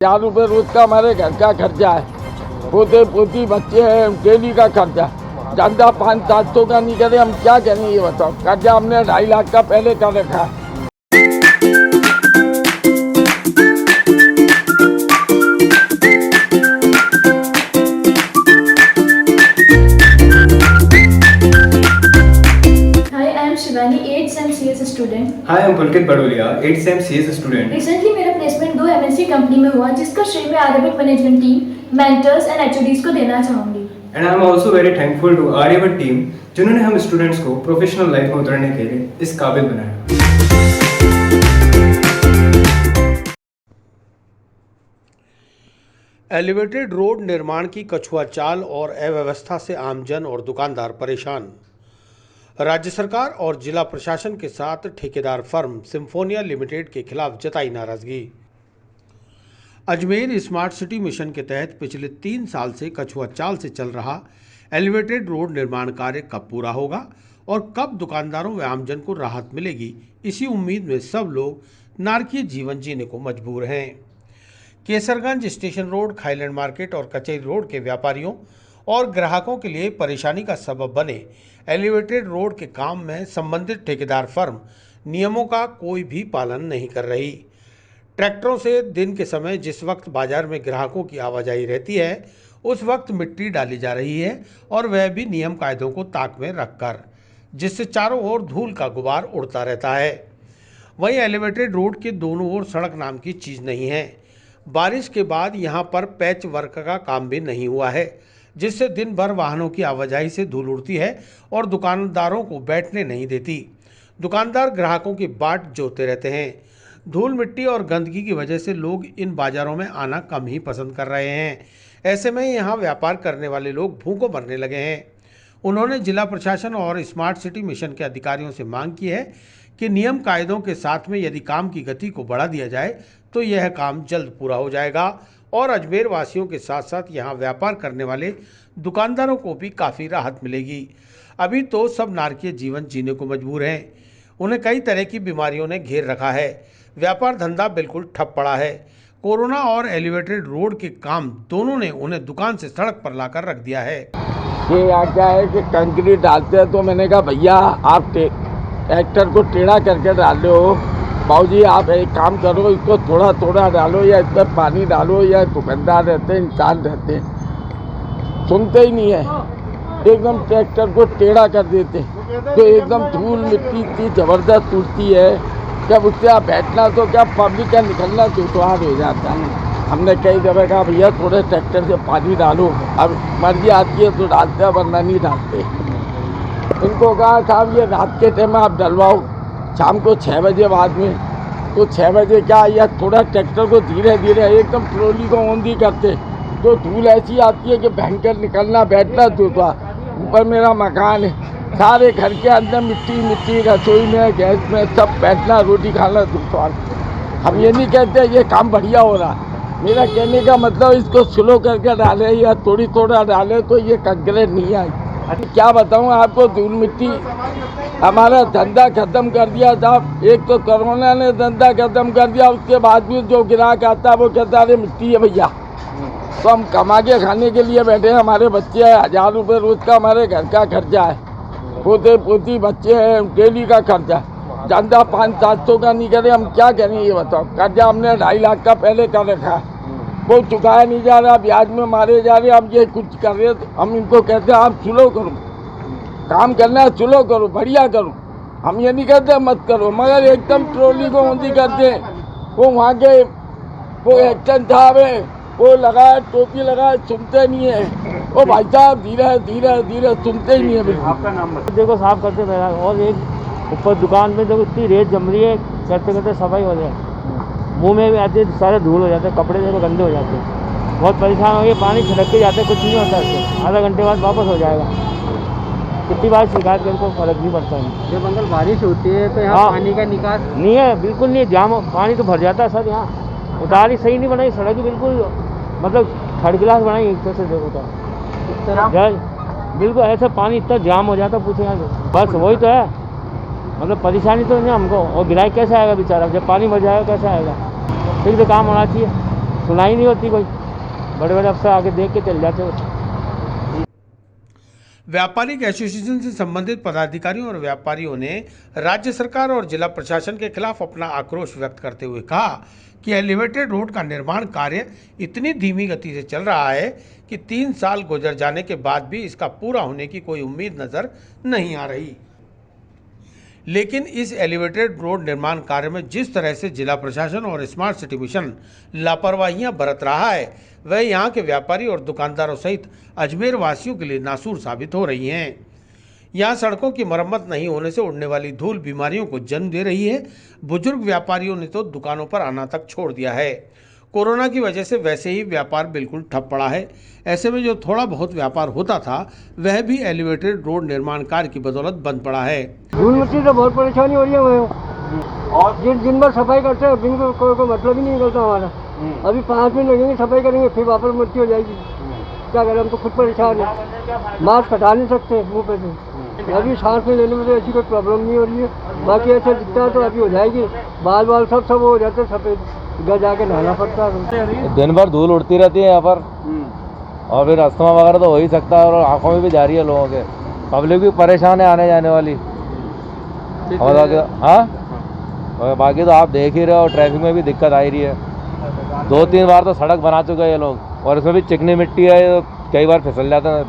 1000 रुपये रोज का हमारे घर का खर्चा है, पोते पोती बच्चे हैं, डेली का खर्चा। धंधा 500-700 का नहीं करे, हम क्या करें ये बताओ। कर्जा हमने 2.5 लाख का पहले कर रखा है। Shivani 8th sem CS student. Hi, I'm Pulkit Badoliya 8th sem CS student. Recently मेरा प्लेसमेंट 2 MNC कंपनी में हुआ, जिसका श्रेय मैं Aryabhatta management team, mentors and HODs को देना चाहूँगी। And I am also very thankful to Aryabhatta team, जिन्होंने हम स्टूडेंट्स को प्रोफेशनल लाइफ में उतरने के लिए इस काबिल बनाया। एलिवेटेड रोड निर्माण की कछुआ चाल और अव्यवस्था से आमजन और दुकानदार परेशान। राज्य सरकार और जिला प्रशासन के साथ ठेकेदार फर्म सिम्फोनिया लिमिटेड के खिलाफ जताई नाराजगी। अजमेर स्मार्ट सिटी मिशन के तहत पिछले 3 साल से कछुआ चाल से चल रहा एलिवेटेड रोड निर्माण कार्य कब पूरा होगा और कब दुकानदारों व आमजन को राहत मिलेगी, इसी उम्मीद में सब लोग नारकीय जीवन जीने को मजबूर हैं। केसरगंज स्टेशन रोड, खाईलैंड मार्केट और कचहरी रोड के व्यापारियों और ग्राहकों के लिए परेशानी का सबब बने एलिवेटेड रोड के काम में संबंधित ठेकेदार फर्म नियमों का कोई भी पालन नहीं कर रही। ट्रैक्टरों से दिन के समय जिस वक्त बाजार में ग्राहकों की आवाजाही रहती है, उस वक्त मिट्टी डाली जा रही है और वह भी नियम कायदों को ताक में रखकर, जिससे चारों ओर धूल का गुबार उड़ता रहता है। वहीं एलिवेटेड रोड के दोनों ओर सड़क नाम की चीज़ नहीं है। बारिश के बाद यहाँ पर पैच वर्क का काम भी नहीं हुआ है, जिससे दिन भर वाहनों की आवाजाही से धूल उड़ती है और दुकानदारों को बैठने नहीं देती। दुकानदार ग्राहकों की बाट जोते रहते हैं। धूल, मिट्टी और गंदगी की वजह से लोग इन बाज़ारों में आना कम ही पसंद कर रहे हैं। ऐसे में यहाँ व्यापार करने वाले लोग भूखों मरने लगे हैं। उन्होंने जिला प्रशासन और स्मार्ट सिटी मिशन के अधिकारियों से मांग की है कि नियम कायदों के साथ में यदि काम की गति को बढ़ा दिया जाए तो यह काम जल्द पूरा हो जाएगा और अजमेर वासियों के साथ साथ यहाँ व्यापार करने वाले दुकानदारों को भी काफ़ी राहत मिलेगी। अभी तो सब नारकीय जीवन जीने को मजबूर हैं। उन्हें कई तरह की बीमारियों ने घेर रखा है। व्यापार धंधा बिल्कुल ठप पड़ा है। कोरोना और एलिवेटेड रोड के काम दोनों ने उन्हें दुकान से सड़क पर लाकर रख दिया है। ये यहाँ क्या है कि कंक्रीट डालते हैं, तो मैंने कहा भैया आप ट्रैक्टर को टेढ़ा करके डाल रहे हो, बाबूजी आप एक काम करो, इसको थोड़ा थोड़ा डालो या इसमें पानी डालो, या दुकानदार रहते हैं, इंसान रहते हैं, सुनते ही नहीं है, एकदम ट्रैक्टर को टेढ़ा कर देते हैं, तो एकदम धूल मिट्टी इतनी ज़बरदस्त उड़ती है, जब उससे आप बैठना तो क्या पब्लिक का निकलना दुश्वार हो जाता है। हमने कई जगह कहा भैया थोड़े ट्रैक्टर से पानी डालो, अब मर्जी आती है तो डालते हैं, वरना नहीं डालते। इनको कहा साहब ये रात के टाइम में आप डलवाओ, शाम को 6 बजे बाद में, तो 6 बजे क्या या थोड़ा ट्रैक्टर को धीरे धीरे एकदम ट्रॉली को औंधी करते, तो धूल ऐसी आती है कि भयंकर निकलना बैठना दूसरा। ऊपर मेरा मकान है, सारे घर के अंदर मिट्टी मिट्टी, रसोई में गैस में सब बैठना, रोटी खाना दूसरा। हम ये नहीं कहते ये काम बढ़िया हो रहा, मेरा कहने का मतलब इसको स्लो करके डाले या थोड़ी थोड़ा डाले तो ये कंक्रीट नहीं आई। क्या बताऊँ आपको, धूल मिट्टी हमारा धंधा खत्म कर दिया साहब। एक तो कोरोना ने धंधा खत्म कर दिया, उसके बाद भी जो ग्राहक आता है वो कहता है मिट्टी है भैया, तो हम कमा के खाने के लिए बैठे हैं। हमारे बच्चे हैं, 1000 रुपये रोज का हमारे घर का खर्चा है, पोते पोती बच्चे हैं, डेली का खर्चा। धंधा 500-700 का नहीं करे, हम क्या करें ये बताओ। कर्जा हमने 2.5 लाख का पहले कर रखा है, वो चुकाया नहीं जा रहा, ब्याज में मारे जा रहे। हम ये कुछ कर रहे तो हम इनको कहते हैं आप स्लो करो, काम करना है स्लो करो, बढ़िया करो। हम ये नहीं कहते मत करो, मगर एकदम ट्रॉली को ऊंधी करते। वो वहाँ के वो एक्शन साहब है, वो लगाए टोपी लगाए, सुनते नहीं है। वो भाई साहब धीरे धीरे धीरे सुनते ही नहीं है बिल्कुल। आपका नाम देखो, साफ करते मेरा, और एक ऊपर दुकान में देखो इतनी रेत जम रही है, करते करते सफाई हो जाए, मुंह में भी आते सारे धूल हो जाते हैं, कपड़े देखो गंदे हो जाते हैं। बहुत परेशान हो गए, पानी छिड़क के जाते, कुछ नहीं होता इससे, आधा घंटे बाद वापस हो जाएगा। कितनी बार शिकायत करके कोई फर्क नहीं पड़ता है। जब अंकल बारिश होती है तो यहाँ पानी का निकास नहीं है, बिल्कुल नहीं है, जाम पानी तो भर जाता है सर। यहाँ उतारी सही नहीं बनाई, सड़क ही बिल्कुल मतलब थर्ड क्लास बनाई एक तरह से देखो तो, बिल्कुल ऐसा पानी इतना जाम हो जाता पूछे यहाँ। बस वही तो है, मतलब परेशानी तो नहीं हमको, और ग्राहक कैसे आएगा बेचारा, जब पानी भर जाएगा कैसे आएगा। फिर तो काम होना चाहिए। सुनाई नहीं होती कोई, बड़े बड़े अफसर आके देख के चल जाते हैं। व्यापारिक एसोसिएशन से संबंधित पदाधिकारियों और व्यापारियों ने राज्य सरकार और जिला प्रशासन के खिलाफ अपना आक्रोश व्यक्त करते हुए कहा कि एलिवेटेड रोड का निर्माण कार्य इतनी धीमी गति से चल रहा है कि 3 साल गुजर जाने के बाद भी इसका पूरा होने की कोई उम्मीद नजर नहीं आ रही। लेकिन इस एलिवेटेड रोड निर्माण कार्य में जिस तरह से जिला प्रशासन और स्मार्ट सिटी मिशन लापरवाहियां बरत रहा है, वह यहाँ के व्यापारी और दुकानदारों सहित अजमेर वासियों के लिए नासूर साबित हो रही हैं। यहाँ सड़कों की मरम्मत नहीं होने से उड़ने वाली धूल बीमारियों को जन्म दे रही है। बुजुर्ग व्यापारियों ने तो दुकानों पर आना तक छोड़ दिया है। कोरोना की वजह से वैसे ही व्यापार बिल्कुल ठप पड़ा है। ऐसे में जो थोड़ा बहुत व्यापार होता था वह भी एलिवेटेड रोड निर्माण कार्य की बदौलत बंद पड़ा है। धूल मिट्टी से बहुत परेशानी हो रही है हमें, और दिन भर सफाई करते हैं, दिन को कोई मतलब ही नहीं निकलता हमारा। अभी 5 मिनट लगेंगे, सफाई करेंगे, फिर वापस मिट्टी हो जाएगी। क्या करें, हम तो खुद परेशान है, मास्क हटा नहीं सकते मुँह पे से। अभी सांस में लेने में तो ऐसी कोई प्रॉब्लम नहीं हो रही है, बाकी ऐसे दिखता है तो अभी हो जाएगी। बाल सब हो जाते सफ़ेद, घर जाके नहाना पड़ता है। दिन भर धूल उड़ती रहती है यहाँ पर, और फिर अस्थमा वगैरह तो हो ही सकता है, और आंखों में भी जा रही है लोगों के। पब्लिक भी परेशान है आने जाने वाली। और हाँ, और बाकी तो आप देख ही रहे हो, ट्रैफिक में भी दिक्कत आ रही है। 2-3 बार तो सड़क बना चुके हैं ये लोग, और इसमें भी चिकनी मिट्टी है, तो कई बार फिसल जाते हैं,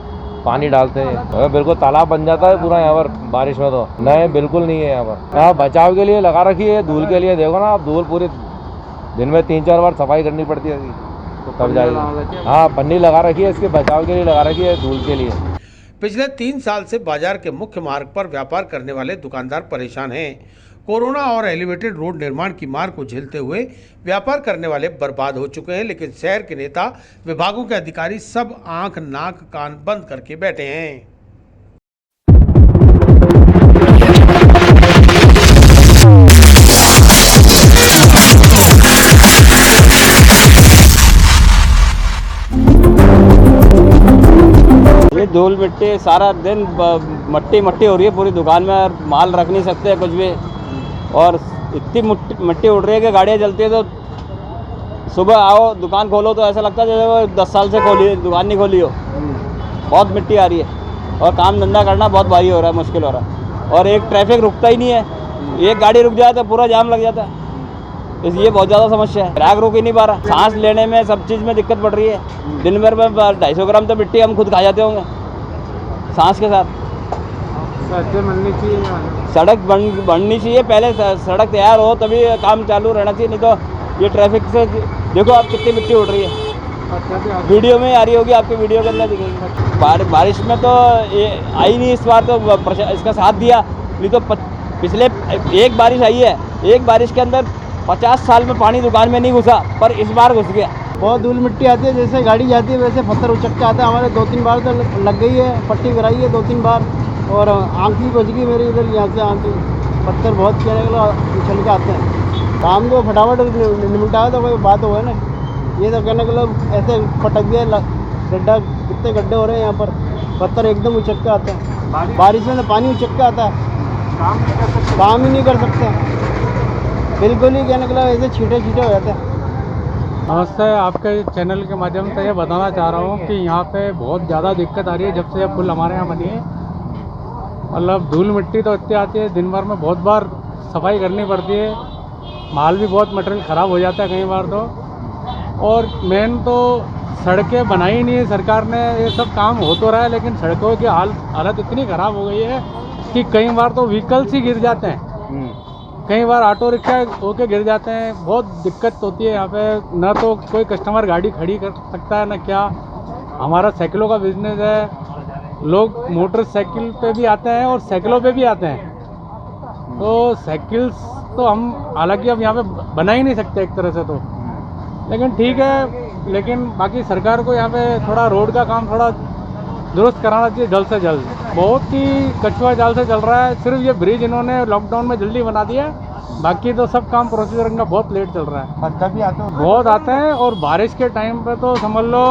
पानी डालते हैं, बिल्कुल तालाब बन जाता है पूरा यहाँ पर बारिश में। तो नहीं, बिल्कुल नहीं है यहाँ पर। यहाँ बचाव के लिए लगा रखी है, धूल के लिए। देखो ना आप, धूल पूरी दिन में 3-4 बार सफाई करनी पड़ती है, तो तब जाएगी। हाँ, पन्नी लगा रखी है, इसके बचाव के लिए लगा रखी है, धूल के लिए। पिछले 3 साल से बाजार के मुख्य मार्ग पर व्यापार करने वाले दुकानदार परेशान हैं। कोरोना और एलिवेटेड रोड निर्माण की मार को झेलते हुए व्यापार करने वाले बर्बाद हो चुके हैं, लेकिन शहर के नेता, विभागों के अधिकारी सब आंख नाक कान बंद करके बैठे हैं। ये धूल मिट्टी सारा दिन मट्टी मट्टी हो रही है पूरी दुकान में, और माल रख नहीं सकते कुछ भी। और इतनी मिट्टी उड़ रही है कि गाड़ियाँ चलती है तो सुबह आओ दुकान खोलो तो ऐसा लगता है जैसे वो 10 साल से खोली दुकान नहीं खोली हो। बहुत मिट्टी आ रही है और काम धंधा करना बहुत भारी हो रहा है, मुश्किल हो रहा है। और एक ट्रैफिक रुकता ही नहीं है, एक गाड़ी रुक जाए तो पूरा जाम लग जाता है। इसलिए बहुत ज़्यादा समस्या है, ग्राहक रुक ही नहीं पा रहा। सांस लेने में सब चीज़ में दिक्कत पड़ रही है। दिन भर में 250 ग्राम तो मिट्टी हम खुद खा जाते होंगे सांस के साथ। सड़क बननी चाहिए, पहले सड़क तैयार हो तभी काम चालू रहना चाहिए, नहीं तो ये ट्रैफिक से देखो आप कितनी मिट्टी उड़ रही है। वीडियो में आ रही होगी, आपके वीडियो के अंदर दिखेगी। बारिश में तो ये आई नहीं, इस बार तो इसका साथ दिया, नहीं तो पिछले एक बारिश आई है, एक बारिश के अंदर 50 साल में पानी दुकान में नहीं घुसा, पर इस बार घुस गया। बहुत धूल मिट्टी आती है, जैसे गाड़ी जाती है वैसे पत्थर उचक के आता है। हमारे 2-3 बार तो लग गई है, पट्टी कराई है 2-3 बार, और आँख भी बच गई मेरी इधर, यहाँ से आँख पत्थर बहुत कहने के लिए उछल के आते हैं। काम को फटाफट निपटा तो कोई बात हो है ना, ये तो कहने के लिए ऐसे पटक दिया गड्ढा, कितने गड्ढे हो रहे हैं यहाँ पर, पत्थर एकदम उचक के आते हैं। बारिश में तो पानी उचक के आता है, काम ही नहीं कर सकते, बिल्कुल ही कहने के लिए ऐसे छीटे छीटे हो जाते हैं। नमस्ते, आपके चैनल के माध्यम से ये बताना चाह रहा हूँ कि यहाँ पे बहुत ज़्यादा दिक्कत आ रही है जब से ये पुल हमारे यहाँ बनी है। मतलब धूल मिट्टी तो इतनी आती है, दिन भर में बहुत बार सफाई करनी पड़ती है, माल भी बहुत मटेरियल ख़राब हो जाता है कई बार तो। और मेन तो सड़कें बनाई नहीं है सरकार ने, ये सब काम हो तो रहा है लेकिन सड़कों की हालत इतनी ख़राब हो गई है कि कई बार तो व्हीकल्स ही गिर जाते हैं, कई बार ऑटो रिक्शा होके गिर जाते हैं। बहुत दिक्कत होती है यहाँ पे, ना तो कोई कस्टमर गाड़ी खड़ी कर सकता है ना क्या। हमारा साइकिलों का बिजनेस है, लोग मोटरसाइकिल पे भी आते हैं और साइकिलों पे भी आते हैं, तो साइकिल्स तो हम हालांकि अब यहाँ पे बना ही नहीं सकते एक तरह से तो, लेकिन ठीक है। लेकिन बाकी सरकार को यहाँ पे थोड़ा रोड का काम थोड़ा दुरुस्त कराना चाहिए जल्द से जल्द। बहुत ही कछुआ जाल से चल रहा है, सिर्फ ये ब्रिज इन्होंने लॉकडाउन में जल्दी बना दिया, बाकी तो सब काम प्रोसीजर का बहुत लेट चल रहा है। खड्डा भी आते हैं, बहुत आते हैं, और बारिश के टाइम पे तो समझ लो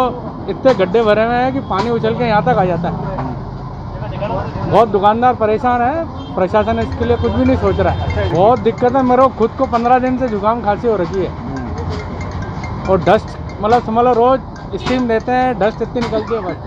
इतने गड्ढे भरे हुए हैं कि पानी उछल के यहाँ तक आ जाता है। बहुत दुकानदार परेशान है, प्रशासन इसके लिए कुछ भी नहीं सोच रहा है। बहुत दिक्कत है, मेरे को खुद को 15 दिन से जुकाम खांसी हो रखी है, और डस्ट मतलब समझ लो रोज स्टीम देते हैं, डस्ट इतनी निकलती है बस।